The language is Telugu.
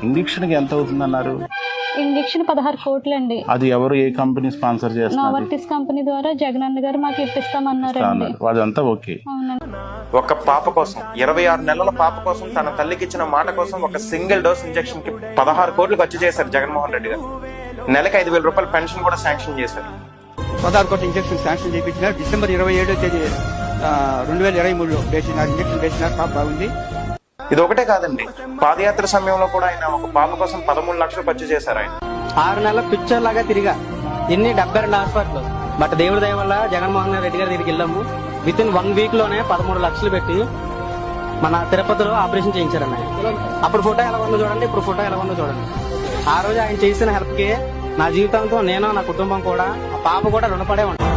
ఇంజక్షన్ కి ఎంత అవుతుంది అన్నారు? ఇంజక్షన్ 16 కోట్లు అండి. అది ఎవరు, ఏ కంపెనీ స్పాన్సర్ చేస్తున్నారు? నోవర్టిస్ కంపెనీ ద్వారా జగనన్న గారు మాకు ఇప్పిస్తామన్నారండి. అదంతా ఓకే. అవునండి. ఒక పాప కోసం 26 నెలల పాప కోసం తన తల్లికి ఇచ్చిన మాట కోసం ఒక సింగిల్ డోస్ ఇంజక్షన్ కి 16 కోట్లు ఖర్చు చేశారు జగన్మోహన్ రెడ్డి గారు. నెలకి 5,000 రూపాయల పెన్షన్ కూడా శాంక్షన్ చేశారు. 16 కోట్ల ఇంజక్షన్ శాంక్షన్ చేయించినారు. డిసెంబర్ 27వ తేదీ 2023లో వేసినారు ఇంజక్షన్ వేసినారు. పాప బాగుంది. ఇది ఒకటే కాదండి, పాదయాత్ర సమయంలో కూడా ఆయన ఒక పాప కోసం 13 లక్షలు ఖర్చు చేశారు. ఆయన 6 నెలల పిక్చర్ లాగా తిరిగా ఎన్ని 72 హాస్పిటల్. బట్ దేవుడి దయ వల్ల జగన్మోహన్ రెడ్డి గారి దగ్గరికి వెళ్ళాము. విత్ ఇన్ 1 వీక్ లోనే 13 లక్షలు పెట్టి మన తిరుపతిలో ఆపరేషన్ చేయించారు ఆయన. అప్పుడు ఫోటో ఎలా ఉందో చూడండి, ఇప్పుడు ఫోటో ఎలా ఉందో చూడండి. ఆ రోజు ఆయన చేసిన హెల్ప్ కి నా జీవితంతో నేను, నా కుటుంబం కూడా, ఆ పాప కూడా రుణపడే ఉంటాను.